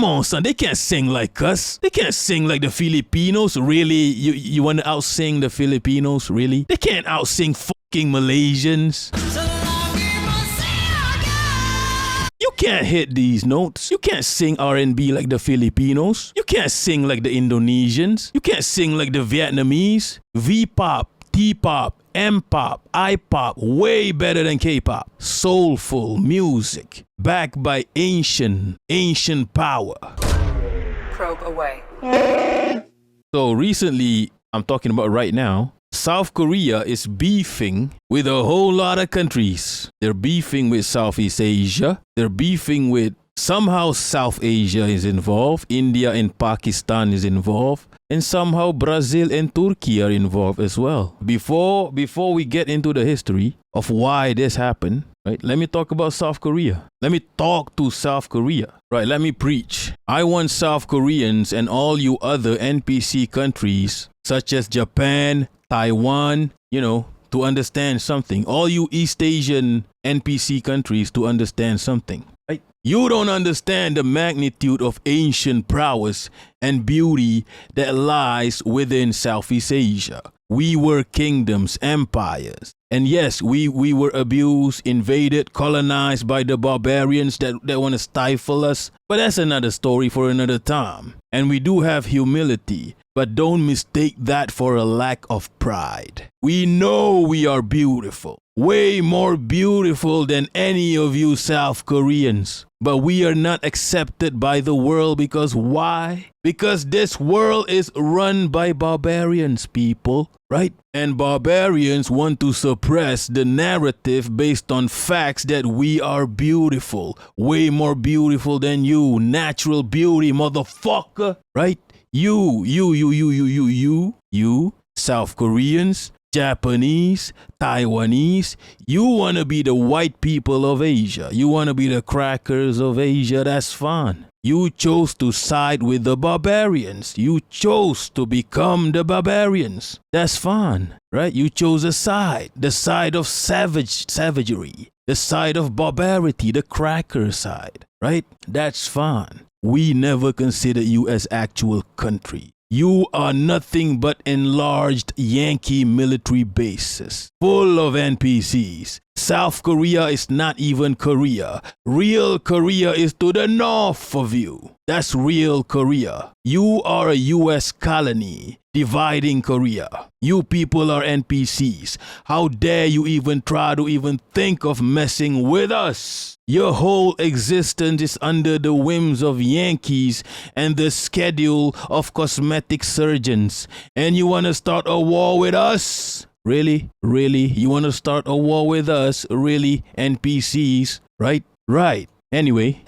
Come on, son. They can't sing like us. They can't sing like the Filipinos. Really? You want to outsing the Filipinos? Really? They can't outsing fucking Malaysians. You can't hit these notes. You can't sing R&B like the Filipinos. You can't sing like the Indonesians. You can't sing like the Vietnamese. V-pop, T-pop, M-pop, I-pop, way better than K-pop. Soulful music, backed by ancient power. Probe away. So recently, I'm talking about right now, South Korea is beefing with a whole lot of countries. They're beefing with Southeast Asia. They're beefing with somehow South Asia is involved. India and Pakistan is involved. And somehow Brazil and Turkey are involved as well. Before we get into the history of why this happened, right? Let me talk about South Korea. Let me talk to South Korea. Right, let me preach. I want South Koreans and all you other NPC countries such as Japan, Taiwan, to understand something. All you East Asian NPC countries to understand something. Right? You don't understand the magnitude of ancient prowess and beauty that lies within Southeast Asia. We were kingdoms, empires. And yes, we were abused, invaded, colonized by the barbarians that want to stifle us. But that's another story for another time. And we do have humility. But don't mistake that for a lack of pride. We know we are beautiful. Way more beautiful than any of you South Koreans. But we are not accepted by the world because why? Because this world is run by barbarians, people, right? And barbarians want to suppress the narrative based on facts that we are beautiful. Way more beautiful than you. Natural beauty, motherfucker, right? You, South Koreans, Japanese, Taiwanese, you want to be the white people of Asia. You want to be the crackers of Asia, that's fine. You chose to side with the barbarians. You chose to become the barbarians. That's fine, right? You chose a side, the side of savagery, the side of barbarity, the cracker side, right? That's fine. We never consider you as actual country. You are nothing but enlarged Yankee military bases, full of NPCs. South Korea is not even Korea. Real Korea is to the north of you. That's real Korea. You are a US colony dividing Korea. You people are NPCs. How dare you even try to even think of messing with us? Your whole existence is under the whims of Yankees and the schedule of cosmetic surgeons. And you want to start a war with us? Really? Really? You want to start a war with us? Really? NPCs? Right? Right. Anyway,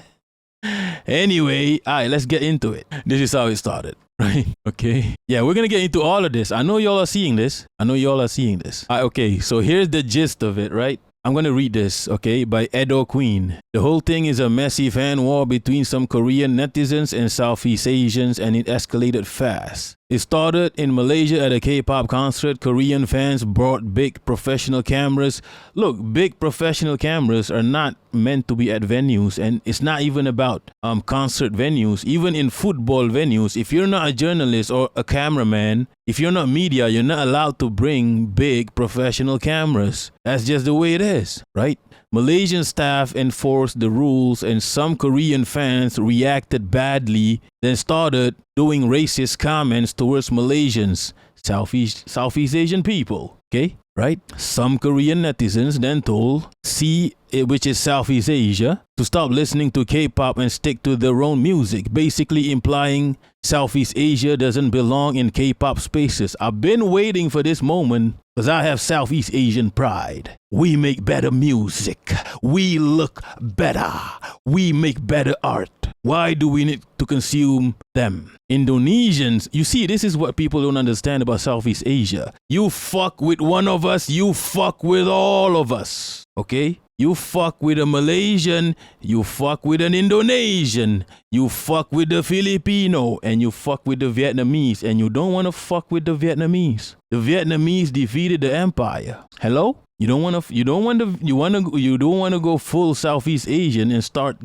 alright, let's get into it. This is how it started. Right? Okay. Yeah, we're going to get into all of this. I know y'all are seeing this. Okay, so here's the gist of it, right? I'm going to read this, okay, by Edo Queen. The whole thing is a messy fan war between some Korean netizens and Southeast Asians, and it escalated fast. It started in Malaysia at a K-pop concert. Korean fans brought big professional cameras. Look, big professional cameras are not meant to be at venues, and it's not even about concert venues. Even in football venues, if you're not a journalist or a cameraman, if you're not media, you're not allowed to bring big professional cameras. That's just the way it is, right? Malaysian staff enforced the rules, and some Korean fans reacted badly, then started doing racist comments towards Malaysians, Southeast Asian people, okay? Right? Some Korean netizens then told C, which is Southeast Asia, to stop listening to K-pop and stick to their own music, basically implying Southeast Asia doesn't belong in K-pop spaces. I've been waiting for this moment because I have Southeast Asian pride. We make better music. We look better. We make better art. Why do we need to consume them? Indonesians, you see, this is what people don't understand about Southeast Asia. You fuck with one of us, you fuck with all of us. Okay? You fuck with a Malaysian, you fuck with an Indonesian, you fuck with the Filipino, and you fuck with the Vietnamese, and you don't want to fuck with the Vietnamese. The Vietnamese defeated the empire. Hello? You don't want to go full Southeast Asian and start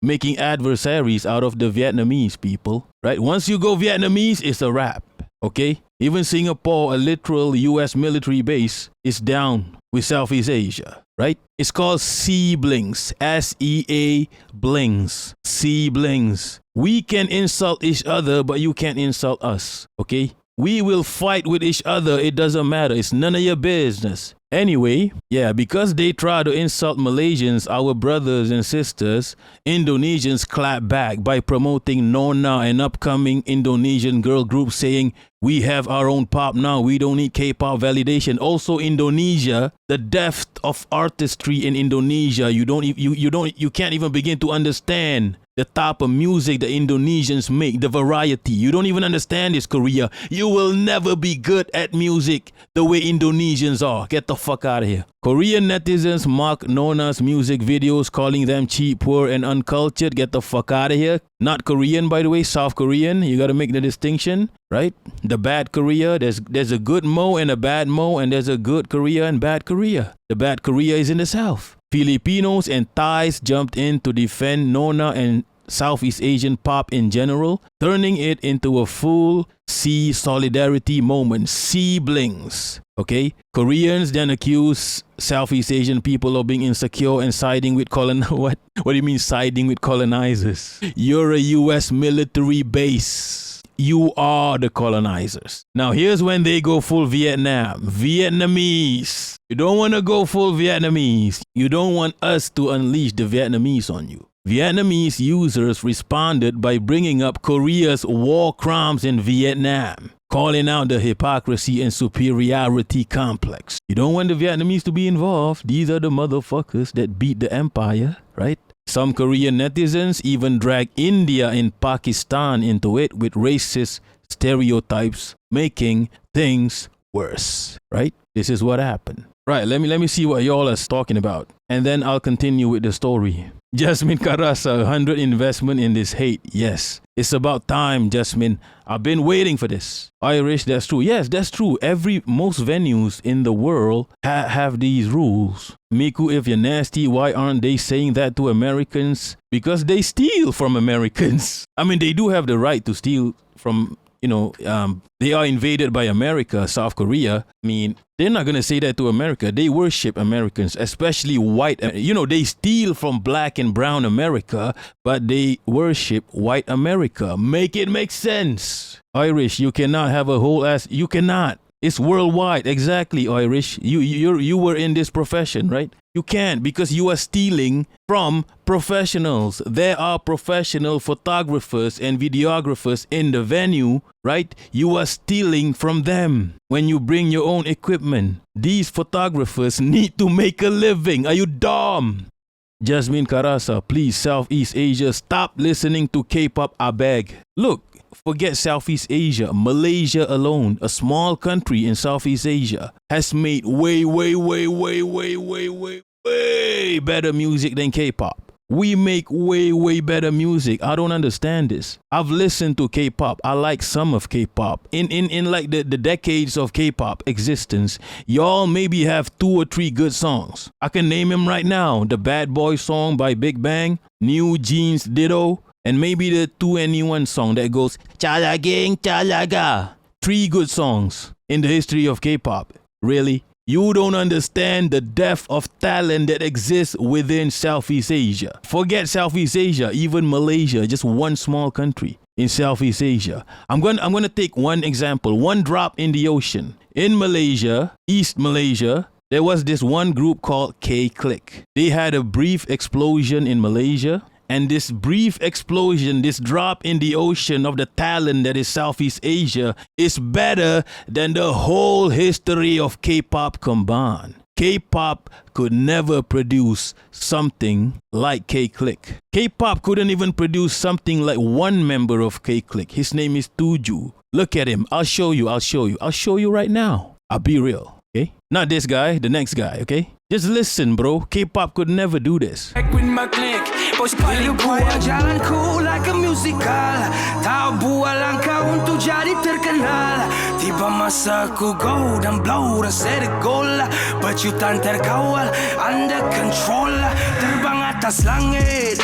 making adversaries out of the Vietnamese people, right? Once you go Vietnamese, it's a wrap, okay? Even Singapore, a literal US military base, is down with Southeast Asia, right? It's called siblings, SEA blings, siblings. We can insult each other, but you can't insult us, okay? We will fight with each other. It doesn't matter. It's none of your business. Anyway, yeah, because they try to insult Malaysians, our brothers and sisters, Indonesians clap back by promoting Nona, an upcoming Indonesian girl group, saying, we have our own pop now. We don't need K-pop validation. Also, Indonesia, the depth of artistry in Indonesia, you can't even begin to understand the type of music the Indonesians make, the variety. You don't even understand this, Korea. You will never be good at music the way Indonesians are. Get the fuck out of here. Korean netizens mock Nona's music videos, calling them cheap, poor, and uncultured. Get the fuck out of here. Not Korean, by the way, South Korean. You got to make the distinction, right? The bad Korea, there's a good Mo and a bad Mo, and there's a good Korea and bad Korea. The bad Korea is in the South. Filipinos and Thais jumped in to defend Nona and Southeast Asian pop in general, turning it into a full sea solidarity moment. Siblings, okay? Koreans then accuse Southeast Asian people of being insecure and siding with What do you mean siding with colonizers? You're a US military base. You are the colonizers. Now here's when they go full Vietnam. Vietnamese. You don't want to go full Vietnamese. You don't want us to unleash the Vietnamese on you. Vietnamese users responded by bringing up Korea's war crimes in Vietnam, calling out the hypocrisy and superiority complex. You don't want the Vietnamese to be involved. These are the motherfuckers that beat the empire, right? Some Korean netizens even drag India and Pakistan into it with racist stereotypes, making things worse, right? This is what happened. Right, let me see what y'all are talking about, and then I'll continue with the story. Jasmine Karasa, 100 investment in this hate. Yes, it's about time, Jasmine. I've been waiting for this. Irish, that's true. Yes, that's true. Most venues in the world have these rules. Miku, if you're nasty, why aren't they saying that to Americans? Because they steal from Americans. I mean, they do have the right to steal from, they are invaded by America, South Korea. I mean, they're not going to say that to America. They worship Americans, especially white. They steal from black and brown America, but they worship white America. Make it make sense. Irish, you cannot have a whole ass. You cannot. It's worldwide. Exactly, Irish. You were in this profession, right? You can't, because you are stealing from professionals. There are professional photographers and videographers in the venue, right? You are stealing from them when you bring your own equipment. These photographers need to make a living. Are you dumb? Jasmine Karasa, please, Southeast Asia, stop listening to K-pop, I beg. Look, forget Southeast Asia. Malaysia alone, a small country in Southeast Asia, has made way better music than K-pop. We make way better music. I don't understand this. I've listened to K-pop. I like some of K-pop. In like the decades of K-pop existence, y'all maybe have 2 or 3 good songs. I can name them right now. The Bad Boy song by Big Bang, New Jeans Ditto, and maybe the 2NE1 song that goes Chalaging Chalaga. 3 good songs in the history of K-pop. Really? You don't understand the depth of talent that exists within Southeast Asia. Forget Southeast Asia, even Malaysia, just one small country in Southeast Asia. I'm going to take one example, one drop in the ocean. In Malaysia, East Malaysia, there was this one group called K-Click. They had a brief explosion in Malaysia. And this brief explosion, this drop in the ocean of the talent that is Southeast Asia is better than the whole history of K-pop combined. K-pop could never produce something like K-Click. K-pop couldn't even produce something like one member of K-Click. His name is Tuju. Look at him. I'll show you right now. I'll be real, okay? Not this guy, the next guy, okay? Just listen, bro. K-pop could never do this. Bos pilih gua jalanku like a musical. Tahu buah langkah untuk jadi terkenal. Tiba masa ku go dan blow dan set a goal. Berjutaan terkawal, under control. Terbang atas langit.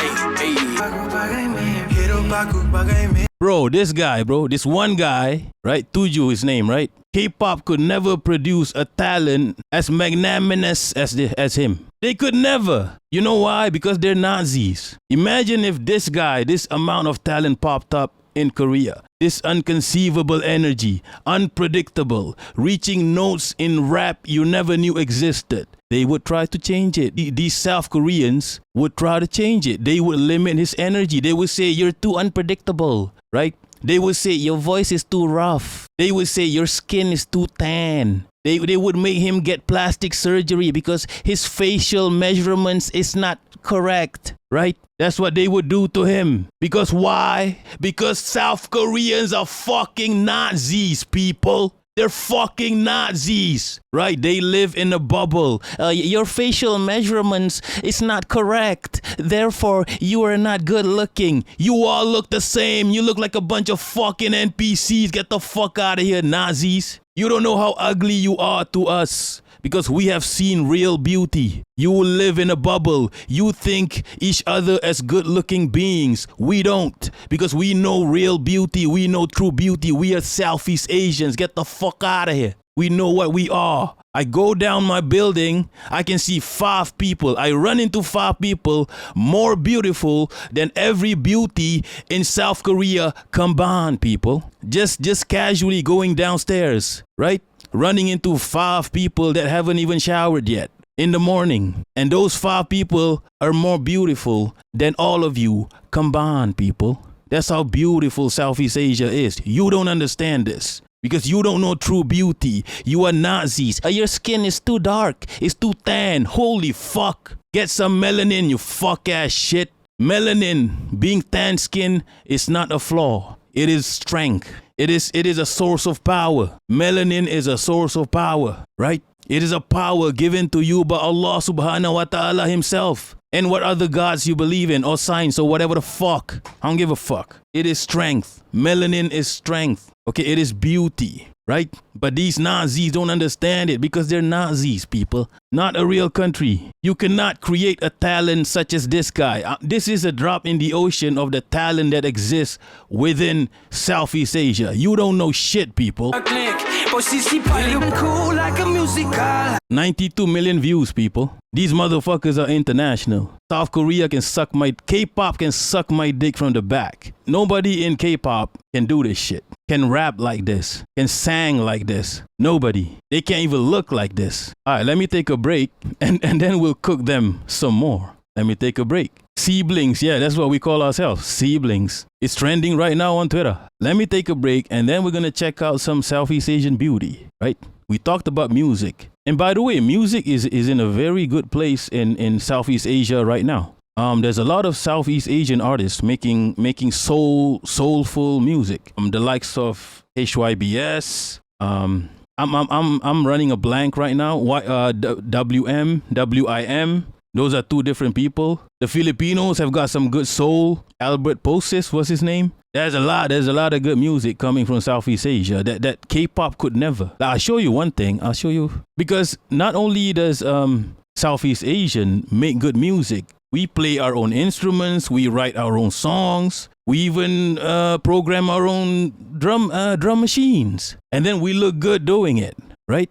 Aku bagai mimpi, hidup aku bagai mimpi. Bro, this one guy, right? Tuju his name, right? K-pop could never produce a talent as magnanimous as him. They could never. You know why? Because they're Nazis. Imagine if this guy, this amount of talent popped up in Korea. This unconceivable energy, unpredictable, reaching notes in rap you never knew existed. They would try to change it. These South Koreans would try to change it. They would limit his energy. They would say, you're too unpredictable, right? They would say, your voice is too rough. They would say, your skin is too tan. They would make him get plastic surgery because his facial measurements is not correct, right? That's what they would do to him. Because why? Because South Koreans are fucking Nazis, people. They're fucking Nazis, right? They live in a bubble. Your facial measurements is not correct. Therefore, you are not good looking. You all look the same. You look like a bunch of fucking NPCs. Get the fuck out of here, Nazis. You don't know how ugly you are to us. Because we have seen real beauty. You live in a bubble. You think each other as good-looking beings. We don't. Because we know real beauty. We know true beauty. We are Southeast Asians. Get the fuck out of here. We know what we are. I go down my building. I can see 5 people. I run into 5 people more beautiful than every beauty in South Korea combined, people. Just casually going downstairs, right? Running into 5 people that haven't even showered yet in the morning. And those 5 people are more beautiful than all of you combined, people. That's how beautiful Southeast Asia is. You don't understand this because you don't know true beauty. You are Nazis. Your skin is too dark. It's too tan. Holy fuck. Get some melanin, you fuck ass shit. Melanin, being tan skin, is not a flaw. It is strength. It is a source of power. Melanin is a source of power, right? It is a power given to you by Allah subhanahu wa ta'ala himself. And what other gods you believe in or science or whatever the fuck. I don't give a fuck. It is strength. Melanin is strength. Okay, it is beauty, right? But these Nazis don't understand it because they're Nazis, people. Not a real country. You cannot create a talent such as this guy. This is a drop in the ocean of the talent that exists within Southeast Asia. You don't know shit, people. 92 million views, people. These motherfuckers are international. South Korea can suck my... K-pop can suck my dick from the back. Nobody in K-pop can do this shit. Can rap like this. Can sing like this. Nobody. They can't even look like this. All right, let me take a break and then we'll cook them some more. Let me take a break. Siblings, yeah, that's what we call ourselves. Siblings. It's trending right now on Twitter. Let me take a break and then we're going to check out some Southeast Asian beauty, right? We talked about music. And by the way, music is in a very good place in Southeast Asia right now. There's a lot of Southeast Asian artists making soulful music. The likes of HYBS. I'm running a blank right now. WIM. Those are 2 different people. The Filipinos have got some good soul. Albert Poses was his name. There's a lot of good music coming from Southeast Asia that K-pop could never. I'll show you one thing. I'll show you. Because not only does Southeast Asian make good music, we play our own instruments, we write our own songs, we even program our own drum machines. And then we look good doing it, right?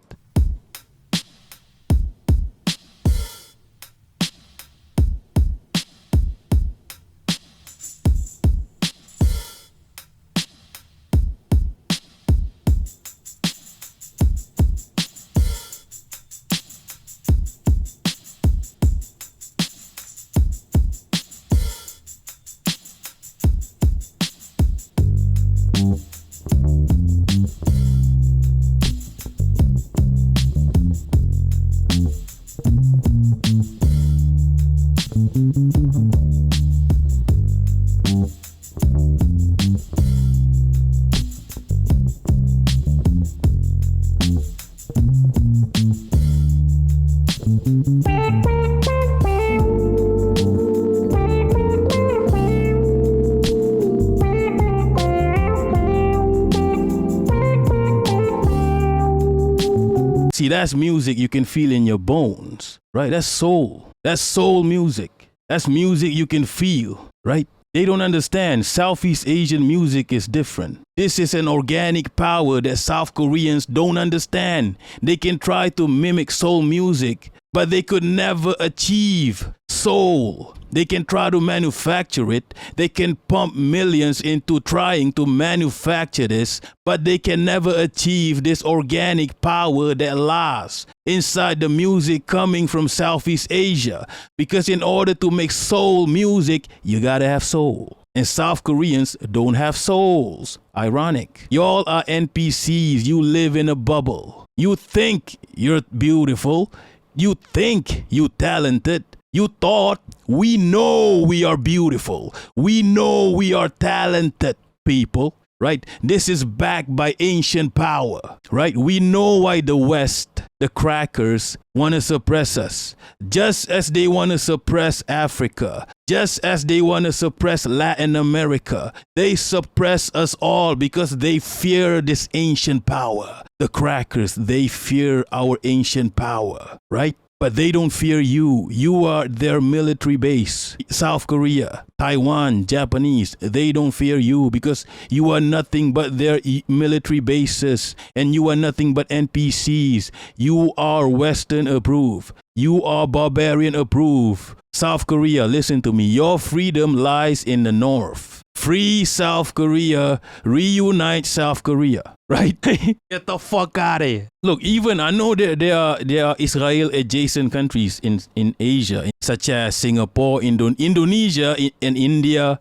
See, that's music you can feel in your bones, right? That's soul. That's soul music. That's music you can feel, right? They don't understand. Southeast Asian music is different. This is an organic power that South Koreans don't understand. They can try to mimic soul music, but they could never achieve soul. They can try to manufacture it. They can pump millions into trying to manufacture this, but they can never achieve this organic power that lies inside the music coming from Southeast Asia. Because in order to make soul music, you gotta have soul. And South Koreans don't have souls. Ironic. Y'all are NPCs. You live in a bubble. You think you're beautiful. You think you talented. You thought we know we are beautiful. We know we are talented people, right? This is backed by ancient power, right? We know why the West, the crackers, want to suppress us. Just as they want to suppress Africa. Just as they want to suppress Latin America. They suppress us all because they fear this ancient power. The crackers, they fear our ancient power, right? But they don't fear you. You are their military base. South Korea, Taiwan, Japanese, they don't fear you because you are nothing but their military bases and you are nothing but NPCs. You are Western approved. You are barbarian approved. South Korea, listen to me. Your freedom lies in the north. Free South Korea, reunite South Korea, right? Get the fuck out of here. Look, even I know that there are Israel adjacent countries in Asia, such as Singapore, Indonesia, and India.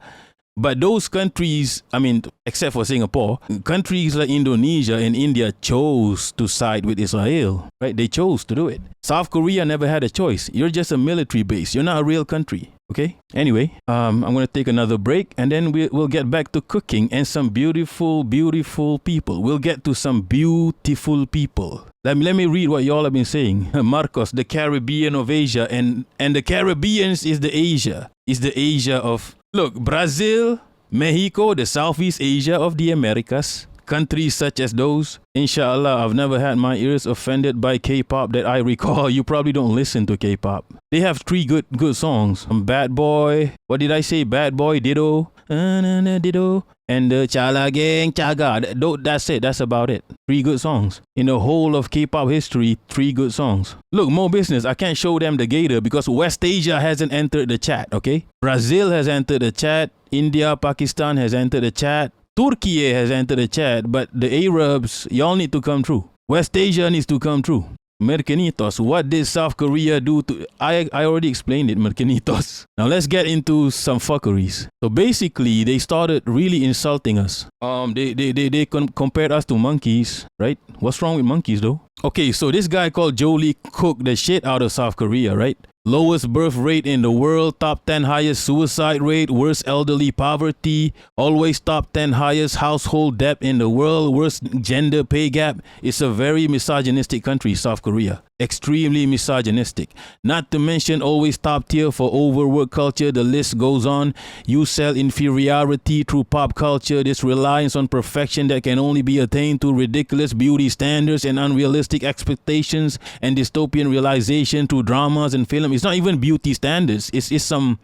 But those countries, I mean, except for Singapore, countries like Indonesia and India chose to side with Israel, right? They chose to do it. South Korea never had a choice. You're just a military base. You're not a real country. Okay. Anyway, I'm going to take another break and then we'll get back to cooking and some beautiful, beautiful people. We'll get to some beautiful people. Let me read what y'all have been saying. Marcos, the Caribbean of Asia, and the Caribbeans is the Asia of, look, Brazil, Mexico, the Southeast Asia of the Americas. Countries such as those, inshallah, I've never had my ears offended by K-pop that I recall. You probably don't listen to K-pop. They have 3 good songs. Bad Boy, what did I say? Bad Boy, Ditto, Ditto, and Chala Gang, Chaga. That's it. That's about it. 3 good songs. In the whole of K-pop history, 3 good songs. Look, more business. I can't show them the gator because West Asia hasn't entered the chat, okay? Brazil has entered the chat. India, Pakistan has entered the chat. Turkiye has entered the chat, but the Arabs, y'all need to come through. West Asia needs to come through. Mercenitos, what did South Korea do to... I already explained it, Mercenitos. Now let's get into some fuckeries. So basically, they started really insulting us. They compared us to monkeys, right? What's wrong with monkeys though? Okay, so this guy called Jolie cooked the shit out of South Korea, right? Lowest birth rate in the world, top 10 highest suicide rate, worst elderly poverty, always top 10 highest household debt in the world, worst gender pay gap. It's a very misogynistic country, South Korea. Extremely misogynistic. Not to mention always top tier for overwork culture. The list goes on. You sell inferiority through pop culture. This reliance on perfection that can only be attained through ridiculous beauty standards and unrealistic expectations and dystopian realization through dramas and film. It's not even beauty standards. It's some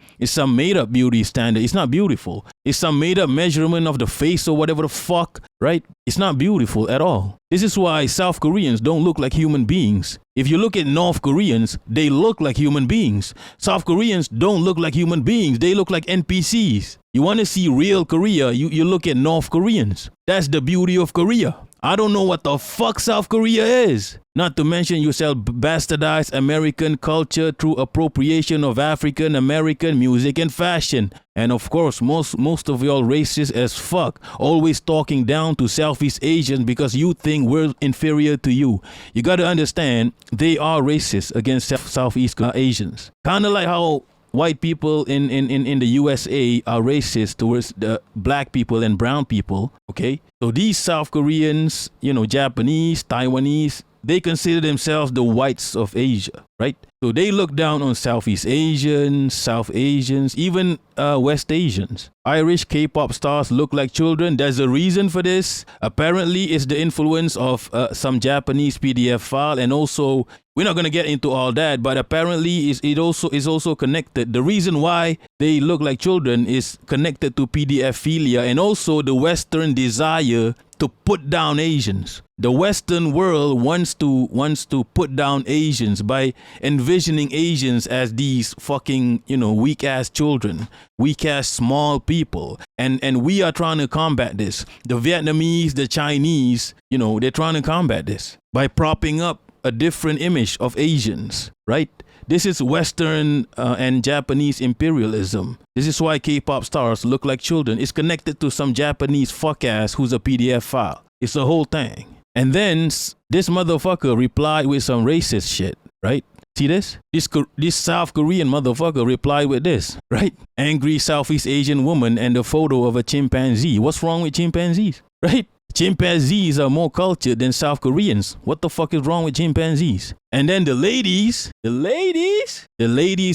made up beauty standard. It's not beautiful. It's some made up measurement of the face or whatever the fuck, right? It's not beautiful at all. This is why South Koreans don't look like human beings. If you look at North Koreans, they look like human beings. South Koreans don't look like human beings. They look like NPCs. You want to see real Korea, you look at North Koreans. That's the beauty of Korea. I don't know what the fuck South Korea is. Not to mention you sell bastardized American culture through appropriation of African American music and fashion. And of course, most of y'all racist as fuck. Always talking down to Southeast Asians because you think we're inferior to you. You gotta understand, they are racist against Southeast Asians. Kinda like how white people in the USA are racist towards the black people and brown people, okay? So these South Koreans, Japanese, Taiwanese, they consider themselves the whites of Asia, right? So they look down on Southeast Asians, South Asians, even West Asians. Irish K-pop stars look like children. There's a reason for this. Apparently, it's the influence of some Japanese PDF file, and also we're not gonna get into all that. But apparently, it also is also connected. The reason why they look like children is connected to PDF philia and also the Western desire to put down Asians. The Western world wants to put down Asians by envisioning Asians as these fucking, weak ass children, weak ass small people. And we are trying to combat this. The Vietnamese, the Chinese, they're trying to combat this by propping up a different image of Asians, right? This is Western and Japanese imperialism. This is why K-pop stars look like children. It's connected to some Japanese fuck ass who's a PDF file. It's the whole thing. And then this motherfucker replied with some racist shit, right? See this? This South Korean motherfucker replied with this, right? Angry Southeast Asian woman and a photo of a chimpanzee. What's wrong with chimpanzees, right? Chimpanzees are more cultured than South Koreans. What the fuck is wrong with chimpanzees? And then the ladies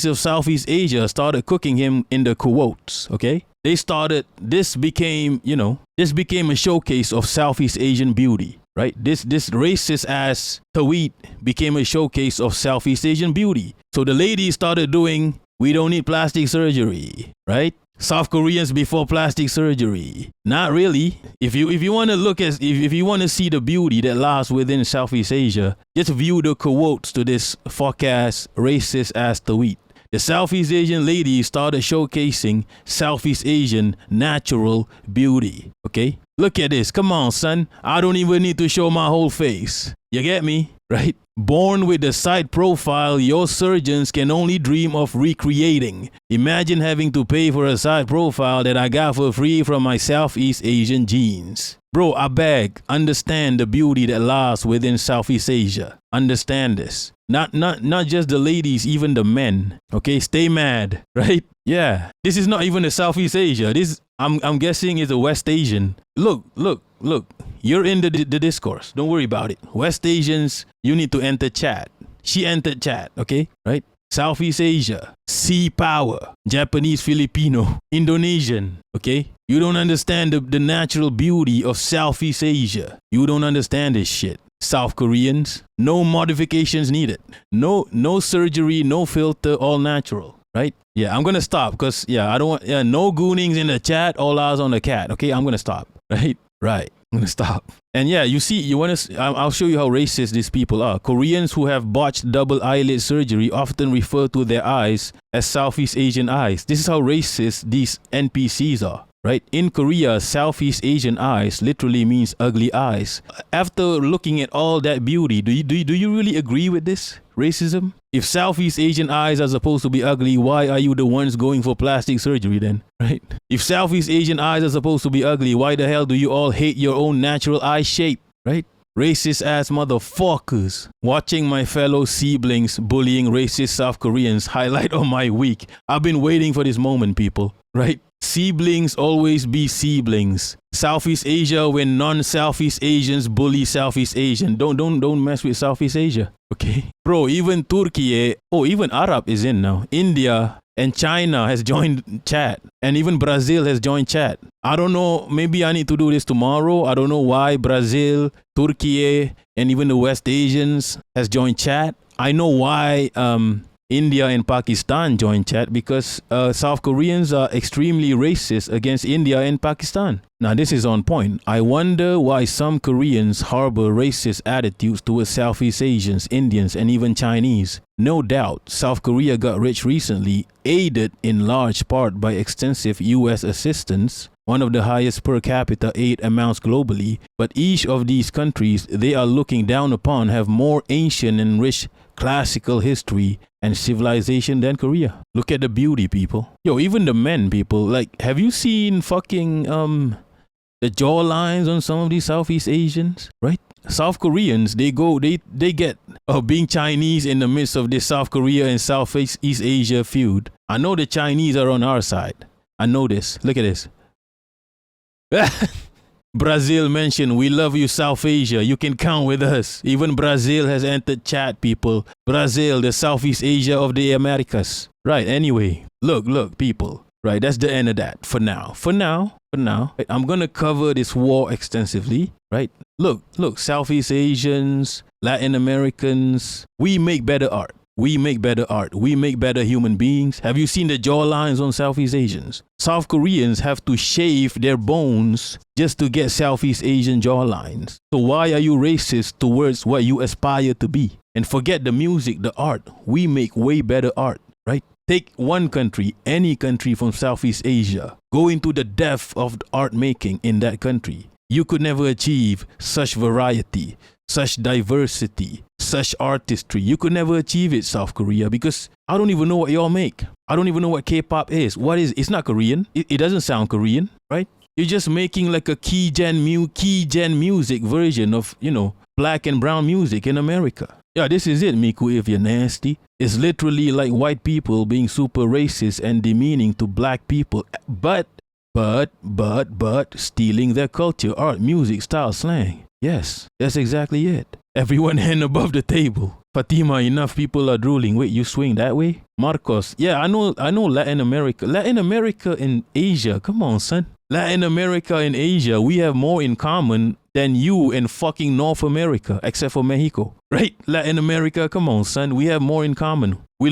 of Southeast Asia started cooking him in the quotes, okay? This became a showcase of Southeast Asian beauty, right? This racist ass tweet became a showcase of Southeast Asian beauty. So the ladies started doing, we don't need plastic surgery, right? South Koreans before plastic surgery. Not really. If you want to look at, if you want to see the beauty that lies within Southeast Asia, just view the quotes to this fuck ass, racist ass tweet. The Southeast Asian ladies started showcasing Southeast Asian natural beauty. Okay? Look at this. Come on, son. I don't even need to show my whole face. You get me? Right? Born with the side profile your surgeons can only dream of recreating. Imagine having to pay for a side profile that I got for free from my Southeast Asian genes. Bro, I beg, understand the beauty that lies within Southeast Asia. Understand this. Not just the ladies, even the men. Okay, stay mad, right? Yeah, this is not even a Southeast Asia. This, I'm guessing, is a West Asian. Look. You're in the discourse. Don't worry about it. West Asians, you need to enter chat. She entered chat, okay? Right? Southeast Asia, sea power, Japanese, Filipino, Indonesian, okay? You don't understand the natural beauty of Southeast Asia. You don't understand this shit. South Koreans, no modifications needed. No surgery, no filter, all natural, right? Yeah, I'm gonna stop because I don't want no goonings in the chat, all eyes on the cat. Okay, I'm gonna stop. Right. I'm gonna stop. And yeah, you see, I'll show you how racist these people are. Koreans who have botched double eyelid surgery often refer to their eyes as Southeast Asian eyes. This is how racist these NPCs are. Right? In Korea, Southeast Asian eyes literally means ugly eyes. After looking at all that beauty, do you really agree with this racism? If Southeast Asian eyes are supposed to be ugly, why are you the ones going for plastic surgery then? Right? If Southeast Asian eyes are supposed to be ugly, why the hell do you all hate your own natural eye shape? Right? Racist ass motherfuckers. Watching my fellow siblings bullying racist South Koreans highlight of my week. I've been waiting for this moment, people. Right? Siblings always be siblings. Southeast Asia, when non-Southeast Asians bully Southeast Asian. Don't mess with Southeast Asia. Okay? Bro, even Turkiye, even Arab is in now. India and China has joined chat. And even Brazil has joined chat. I don't know, maybe I need to do this tomorrow. I don't know why Brazil, Turkiye, and even the West Asians has joined chat. I know why India and Pakistan joined chat because South Koreans are extremely racist against India and Pakistan. Now this is on point. I wonder why some Koreans harbor racist attitudes towards Southeast Asians, Indians, and even Chinese. No doubt, South Korea got rich recently, aided in large part by extensive US assistance, one of the highest per capita aid amounts globally, but each of these countries they are looking down upon have more ancient and rich classical history and civilization than Korea. Look at the beauty, people. Yo, even the men, people. Like, have you seen fucking the jawlines on some of these Southeast Asians? Right? South Koreans, they get being Chinese in the midst of this South Korea and Southeast Asia feud. I know the Chinese are on our side. I know this. Look at this. Brazil mentioned, we love you, South Asia. You can count with us. Even Brazil has entered chat, people. Brazil, the Southeast Asia of the Americas. Right, anyway. Look, people. Right, that's the end of that for now. For now, right, I'm going to cover this war extensively. Right, look, Southeast Asians, Latin Americans, we make better art. We make better art. We make better human beings. Have you seen the jawlines on Southeast Asians? South Koreans have to shave their bones just to get Southeast Asian jawlines. So why are you racist towards what you aspire to be? And forget the music, the art. We make way better art, right? Take one country, any country from Southeast Asia, go into the depth of art making in that country. You could never achieve such variety, such diversity, such artistry. You could never achieve it, South Korea, because I don't even know what y'all make. I don't even know what K-pop is. What is? It's not Korean. It doesn't sound Korean, right? You're just making like a key gen music version of, black and brown music in America. Yeah, this is it, Miku, if you're nasty. It's literally like white people being super racist and demeaning to black people, but stealing their culture, art, music, style, slang. Yes, that's exactly it. Everyone hand above the table. Fatima, enough people are drooling. Wait, you swing that way? Marcos, yeah, I know Latin America. Latin America and Asia, come on, son. Latin America and Asia, we have more in common than you and fucking North America, except for Mexico. Right? Latin America, come on, son. We have more in common. We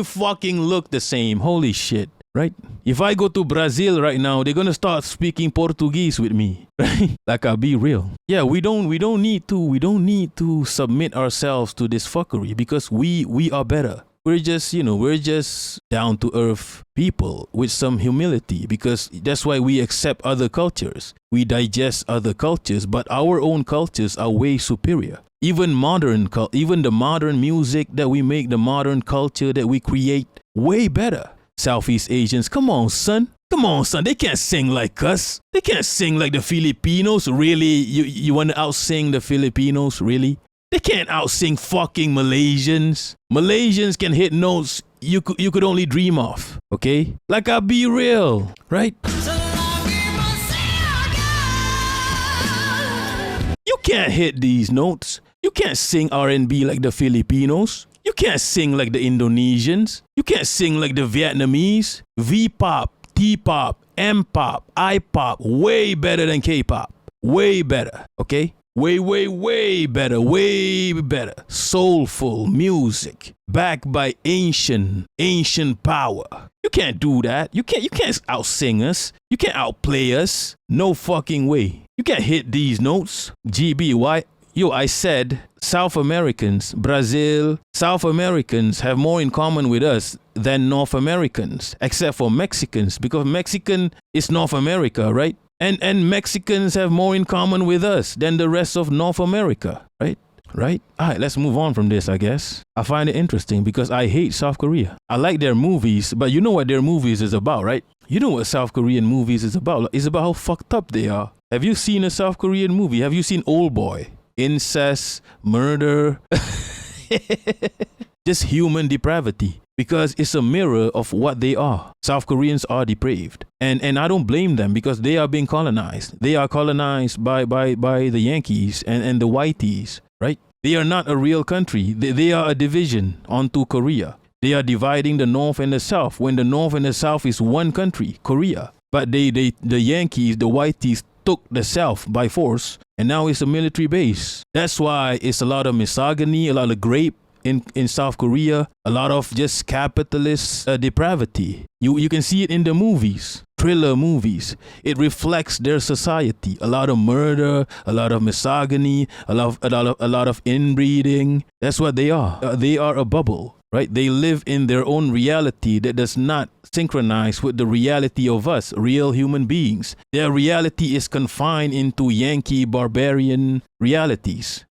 fucking look the same. Holy shit. Right? If I go to Brazil right now, they're gonna start speaking Portuguese with me. Right? Like, I'll be real. Yeah, we don't need to submit ourselves to this fuckery because we are better. We're just down to earth people with some humility, because that's why we accept other cultures. We digest other cultures, but our own cultures are way superior. Even the modern music that we make, the modern culture that we create, way better. Southeast Asians, come on, son. They can't sing like us. They can't sing like the Filipinos. Really? You want to outsing the Filipinos? Really? They can't outsing fucking Malaysians. Malaysians can hit notes you could only dream of. Okay? Like, I'll be real. Right? You can't hit these notes. You can't sing R&B like the Filipinos. You can't sing like the Indonesians. You can't sing like the Vietnamese. V-pop, T-pop, M-pop, I-pop, way better than K-pop. Way better, okay? Way better. Soulful music, backed by ancient power. You can't do that. You can't outsing us. You can't outplay us. No fucking way. You can't hit these notes. GB, why? Yo, I said South Americans, Brazil, South Americans have more in common with us than North Americans, except for Mexicans, because Mexican is North America, right? And Mexicans have more in common with us than the rest of North America, right? Right? All right, let's move on from this, I guess. I find it interesting because I hate South Korea. I like their movies, but you know what their movies is about, right? You know what South Korean movies is about. It's about how fucked up they are. Have you seen a South Korean movie? Have you seen Old Boy? Incest, murder, just human depravity, because it's a mirror of what they are. South Koreans are depraved, and I don't blame them because they are being colonized. They are colonized by the Yankees and the Whiteys, right? They are not a real country. They are a division onto Korea. They are dividing the North and the South when the North and the South is one country, Korea. But the Yankees, the Whiteys, took the South by force, and now it's a military base. That's why it's a lot of misogyny, a lot of rape in South Korea, a lot of just capitalist depravity. You can see it in the movies, thriller movies. It reflects their society. A lot of murder, a lot of misogyny, a lot of inbreeding. That's what they are. They are a bubble. Right? They live in their own reality that does not synchronize with the reality of us, real human beings. Their reality is confined into Yankee barbarian realities.